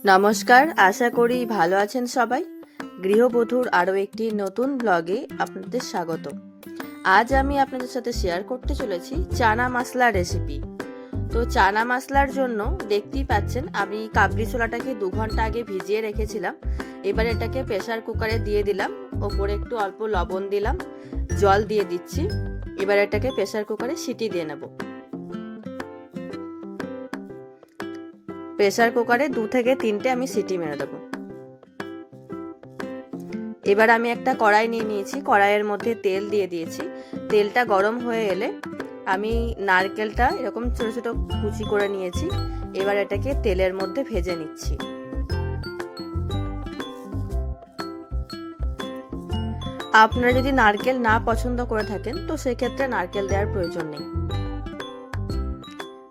নমস্কার, আশা করি ভালো আছেন সবাই। গৃহবধূর আরও একটি নতুন ব্লগে আপনাদের স্বাগত। আজ আমি আপনাদের সাথে শেয়ার করতে চলেছি চানা মশলা রেসিপি। তো চানা মশলার জন্য দেখতেই পাচ্ছেন আমি কাবলি ছোলাটাকে 2 ঘন্টা আগে ভিজিয়ে রেখেছিলাম। এবার এটাকে প্রেসার কুকারে দিয়ে দিলাম, ওপরে একটু অল্প লবণ দিলাম, জল দিয়ে দিচ্ছি। এবার এটাকে প্রেসার কুকারে সিটি দিয়ে নেব। প্রেসার কুকারে 2 থেকে 3টে আমি সিটি মেরে দেবো। এবার আমি একটা কড়াই নিয়ে নিয়েছি, কড়াইয়ের মধ্যে তেল দিয়ে দিয়েছি। তেলটা গরম হয়ে এলে আমি নারকেলটা এরকম ছোট ছোট কুচি করে নিয়েছি। এবার এটাকে তেলের মধ্যে ভেজে নিচ্ছি। আপনারা যদি নারকেল না পছন্দ করে থাকেন তো সেক্ষেত্রে নারকেল দেওয়ার প্রয়োজন নেই।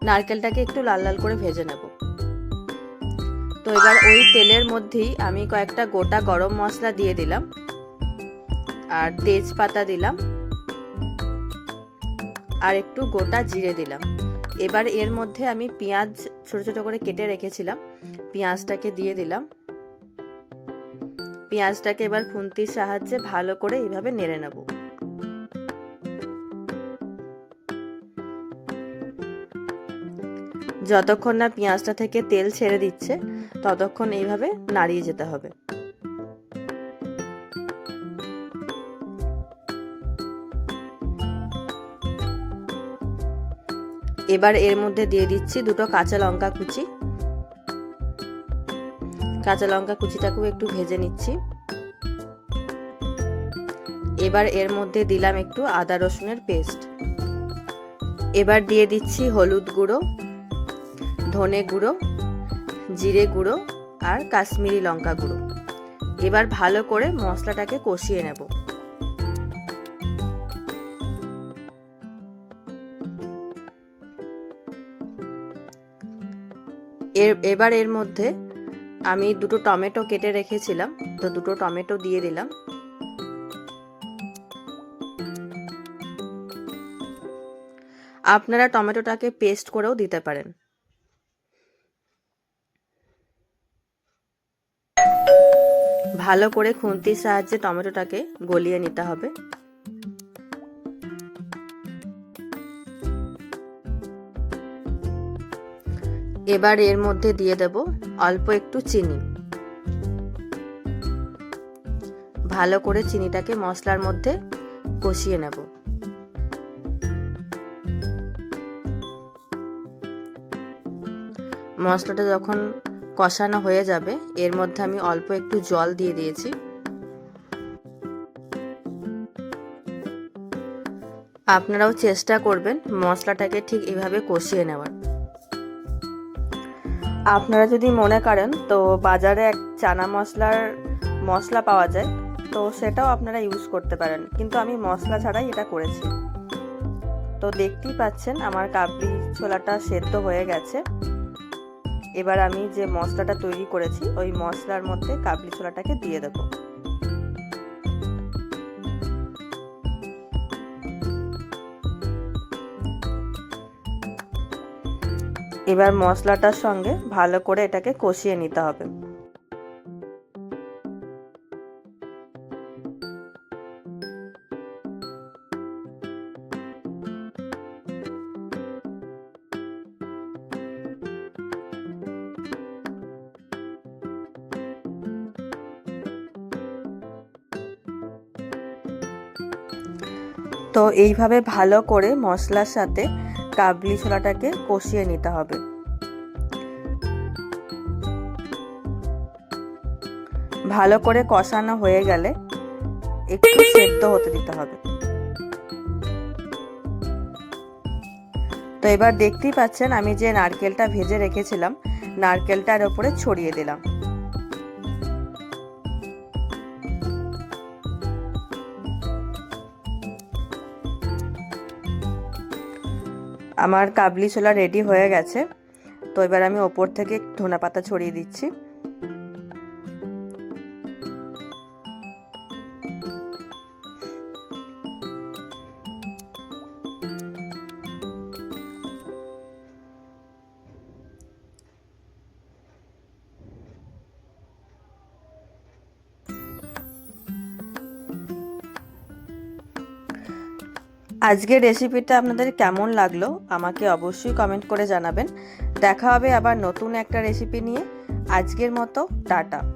নারকেলটাকে একটু লাল লাল করে ভেজে নেব। তো এবার ওই তেলের মধ্যেই আমি কয়েকটা গোটা গরম মশলা দিয়ে দিলাম, আর তেজপাতা দিলাম, আর একটু গোটা জিরে দিলাম। এবার এর মধ্যে আমি পেঁয়াজ ছোট ছোট করে কেটে রেখেছিলাম, পেঁয়াজটাকে দিয়ে দিলাম। পেঁয়াজটাকে এবার খুন্তির সাহায্যে ভালো করে এইভাবে নেড়ে নেব। যতক্ষণ না পেঁয়াজটা থেকে তেল ছেড়ে দিচ্ছে ততক্ষণ এইভাবে নাড়িয়ে যেতে হবে। এবার এর মধ্যে দিয়ে দিচ্ছি 2টো কাঁচা লঙ্কা কুচি। কাঁচা লঙ্কা কুচিটাকেও একটু ভেজে নিচ্ছি। এবার এর মধ্যে দিলাম একটু আদা রসুনের পেস্ট। এবার দিয়ে দিচ্ছি হলুদ গুঁড়ো, ধনে গুঁড়ো, জিরে গুঁড়ো আর কাশ্মীরি লঙ্কা গুঁড়ো। এবার ভালো করে মশলাটাকে কষিয়ে নেব। এবার এর মধ্যে আমি 2টো টমেটো কেটে রেখেছিলাম, তো 2টো টমেটো দিয়ে দিলাম। আপনারা টমেটোটাকে পেস্ট করেও দিতে পারেন। ভালো করে খুন্তির সাহায্যে টমেটোটাকে গলিয়ে নিতে হবে। এবার এর মধ্যে দিয়ে দেব অল্প একটু চিনি। ভালো করে চিনিটাকে মশলার মধ্যে কষিয়ে নেব। মশলাটা যখন কষানো হয়ে যাবে এর মধ্যে আমি অল্প একটু জল দিয়ে দিয়েছি। আপনারাও চেষ্টা করবেন মশলাটাকে ঠিক এভাবে কষিয়ে নেওয়ার। আপনারা যদি মনে করেন তো বাজারে এক চানা মশলা পাওয়া যায়, তো সেটাও আপনারা ইউজ করতে পারেন, কিন্তু আমি মশলা ছাড়াই এটা করেছি। তো দেখতেই পাচ্ছেন আমার কাবলি ছোলাটা সেদ্ধ হয়ে গেছে। এবার আমি যে মশলাটা তৈরি করেছি ওই মশলার মধ্যে কাবলি ছোলাটাকে দিয়ে দেব। এবার মশলাটার সঙ্গে ভালো করে এটাকে কষিয়ে নিতে হবে। তো এইভাবে ভালো করে মশলার সাথে কাবলি ছোলাটাকে কষিয়ে নিতে হবে। ভালো করে কষানো হয়ে গেলে একটু সেদ্ধ হতে দিতে হবে। তো এবার দেখতেই পাচ্ছেন আমি যে নারকেলটা ভেজে রেখেছিলাম নারকেলটার উপরে ছড়িয়ে দিলাম। আমার কাবলি ছোলা রেডি হয়ে গেছে। তো এবার আমি ওপর থেকে ধনেপাতা ছড়িয়ে দিচ্ছি। আজকের রেসিপিটা আপনাদের কেমন লাগলো আমাকে অবশ্যই কমেন্ট করে জানাবেন। দেখা হবে আবার নতুন একটা রেসিপি নিয়ে। আজকের মতো টাটা।